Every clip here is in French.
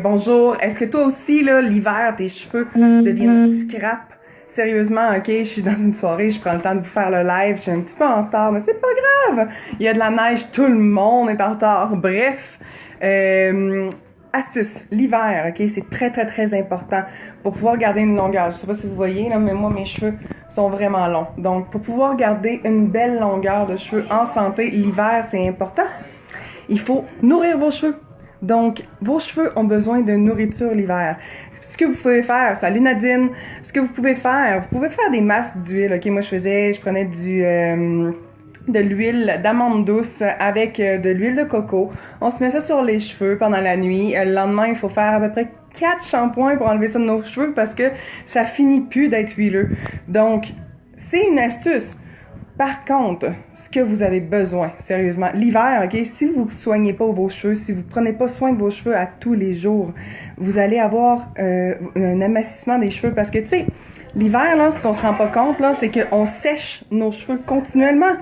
Bonjour, est-ce que toi aussi, là, l'hiver, tes cheveux deviennent scrap? Sérieusement, ok, je suis dans une soirée, je prends le temps de vous faire le live, je suis un petit peu en retard, mais c'est pas grave! Il y a de la neige, tout le monde est en retard. Bref, euh, astuce, l'hiver, ok, c'est très très très important pour pouvoir garder une longueur. Je sais pas si vous voyez, là, mais moi, mes cheveux sont vraiment longs. Donc, pour pouvoir garder une belle longueur de cheveux en santé, l'hiver, c'est important. Il faut nourrir vos cheveux. Donc, vos cheveux ont besoin de nourriture l'hiver. Ce que vous pouvez faire, salut Nadine, ce que vous pouvez faire des masques d'huile. Ok, moi je prenais de l'huile d'amande douce avec de l'huile de coco. On se met ça sur les cheveux pendant la nuit. Le lendemain, il faut faire à peu près 4 shampoings pour enlever ça de nos cheveux parce que ça finit plus d'être huileux. Donc, c'est une astuce. Par contre, ce que vous avez besoin, sérieusement, l'hiver, ok, si vous soignez pas vos cheveux, si vous prenez pas soin de vos cheveux à tous les jours, vous allez avoir un amincissement des cheveux parce que, tu sais, l'hiver, là, ce qu'on se rend pas compte, là, c'est qu'on sèche nos cheveux continuellement.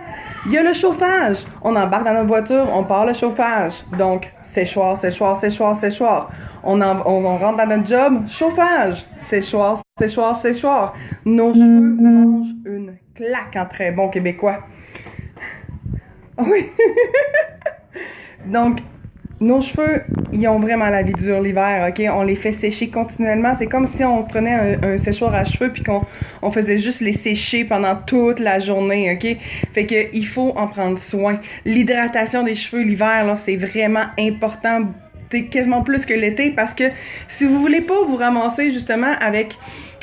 Il y a le chauffage. On embarque dans notre voiture, on part le chauffage. Donc, séchoir, séchoir, séchoir, séchoir. On rentre dans notre job, chauffage, séchoir, séchoir, séchoir. Nos cheveux mangent une claque en très bon québécois. Oui. Donc, nos cheveux, ils ont vraiment la vie dure l'hiver, ok? On les fait sécher continuellement. C'est comme si on prenait un séchoir à cheveux puis qu'on faisait juste les sécher pendant toute la journée, ok? Fait que il faut en prendre soin. L'hydratation des cheveux l'hiver, là, c'est vraiment important, quasiment plus que l'été, parce que si vous voulez pas vous ramasser justement avec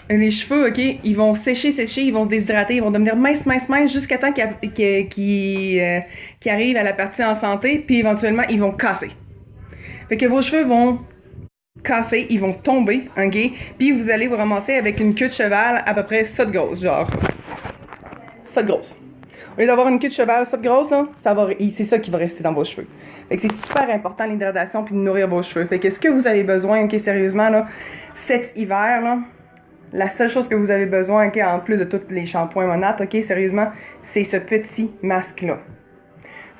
les cheveux, ok, ils vont sécher, ils vont se déshydrater, ils vont devenir minces, minces, minces jusqu'à temps qu'ils arrivent à la partie en santé, puis éventuellement, ils vont casser. Fait que vos cheveux vont casser, ils vont tomber, ok, puis vous allez vous ramasser avec une queue de cheval à peu près ça de grosse, genre ça de grosse. Au lieu d'avoir une queue de cheval ça de grosse, là, c'est ça qui va rester dans vos cheveux. Fait que c'est super important l'hydratation puis de nourrir vos cheveux. Fait que ce que vous avez besoin, ok, sérieusement, là, cet hiver, là, la seule chose que vous avez besoin, ok, en plus de tous les shampoings monates, ok, sérieusement, c'est ce petit masque-là.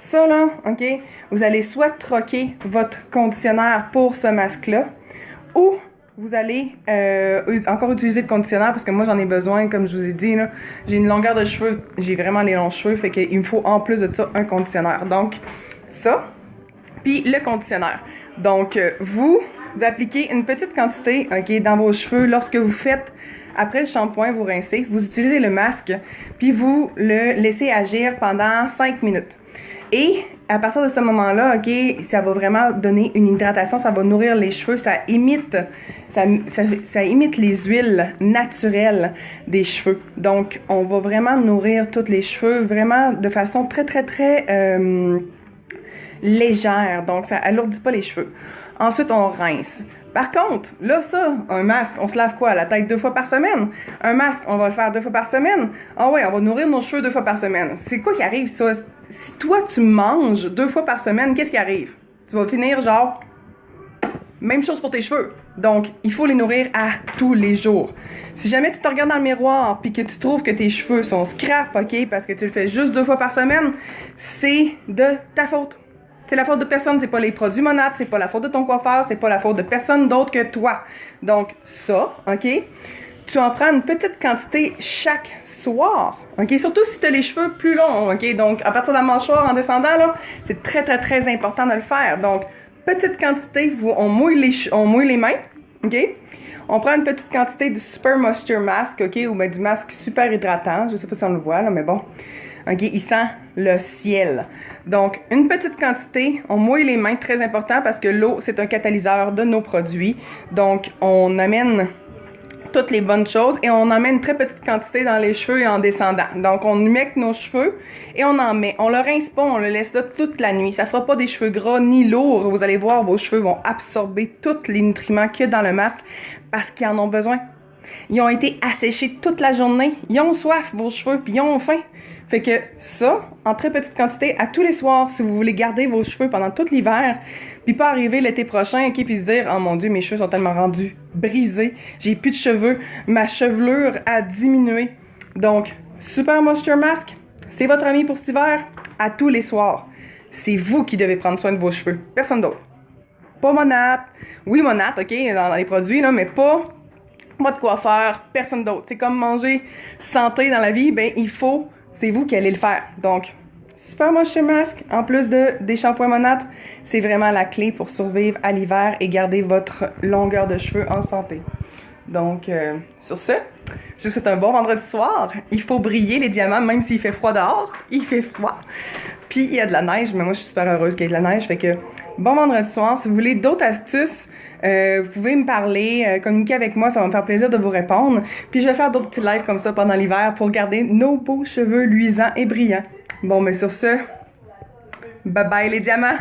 Ça, là, ok, vous allez soit troquer votre conditionnaire pour ce masque-là, ou vous allez encore utiliser le conditionnaire parce que moi j'en ai besoin, comme je vous ai dit, là, j'ai une longueur de cheveux, j'ai vraiment les longs cheveux, fait qu'il me faut en plus de ça un conditionnaire. Donc, ça, puis le conditionnaire. Donc, vous appliquez une petite quantité, ok, dans vos cheveux lorsque vous faites. Après le shampoing, vous rincez, vous utilisez le masque, puis vous le laissez agir pendant 5 minutes. Et à partir de ce moment-là, ok, ça va vraiment donner une hydratation, ça va nourrir les cheveux, ça imite les huiles naturelles des cheveux. Donc, on va vraiment nourrir tous les cheveux, vraiment de façon très, très, très légère. Donc, ça alourdit pas les cheveux. Ensuite, on rince. Par contre, là, ça, un masque, on se lave quoi? La tête 2 fois par semaine? Un masque, on va le faire 2 fois par semaine? Ah ouais, on va nourrir nos cheveux 2 fois par semaine. C'est quoi qui arrive, ça? Si toi, tu manges 2 fois par semaine, qu'est-ce qui arrive? Tu vas finir genre... Même chose pour tes cheveux. Donc, il faut les nourrir à tous les jours. Si jamais tu te regardes dans le miroir puis que tu trouves que tes cheveux sont scrap, ok, parce que tu le fais juste 2 fois par semaine, c'est de ta faute. C'est la faute de personne, c'est pas les produits monates, c'est pas la faute de ton coiffeur, c'est pas la faute de personne d'autre que toi. Donc, ça, ok, tu en prends une petite quantité chaque soir, ok, surtout si tu as les cheveux plus longs, ok, donc à partir de la mâchoire en descendant, là, c'est très, très, très important de le faire. Donc, petite quantité, on mouille les mains, ok, on prend une petite quantité du Super Moisture Mask, ok, ou bien du masque super hydratant, je sais pas si on le voit, là, mais bon. OK, il sent le ciel. Donc, une petite quantité, on mouille les mains, très important parce que l'eau, c'est un catalyseur de nos produits. Donc, on amène toutes les bonnes choses et on en met une très petite quantité dans les cheveux et en descendant. Donc, on humecte nos cheveux et on en met. On le rince pas, on le laisse là toute la nuit. Ça fera pas des cheveux gras ni lourds. Vous allez voir, vos cheveux vont absorber tous les nutriments qu'il y a dans le masque parce qu'ils en ont besoin. Ils ont été asséchés toute la journée. Ils ont soif, vos cheveux, puis ils ont faim. Fait que ça, en très petite quantité, à tous les soirs, si vous voulez garder vos cheveux pendant tout l'hiver, puis pas arriver l'été prochain, ok, puis se dire, oh mon Dieu, mes cheveux sont tellement rendus brisés, j'ai plus de cheveux, ma chevelure a diminué. Donc, Super Moisture Mask, c'est votre ami pour cet hiver, à tous les soirs. C'est vous qui devez prendre soin de vos cheveux, personne d'autre. Pas Monat. Oui, Monat, OK, dans les produits, là, mais pas de coiffeur, personne d'autre. C'est comme manger santé dans la vie, ben il faut, c'est vous qui allez le faire. Donc, Super Moisture Mask, en plus des shampoings Monat, c'est vraiment la clé pour survivre à l'hiver et garder votre longueur de cheveux en santé. Donc, sur ce, je vous souhaite un bon vendredi soir. Il faut briller les diamants, même s'il fait froid dehors. Il fait froid. Puis, il y a de la neige, mais moi, je suis super heureuse qu'il y ait de la neige. Fait que, bon vendredi soir. Si vous voulez d'autres astuces, vous pouvez me parler, communiquer avec moi, ça va me faire plaisir de vous répondre. Puis, je vais faire d'autres petits lives comme ça pendant l'hiver pour garder nos beaux cheveux luisants et brillants. Bon, mais sur ce, bye bye les diamants!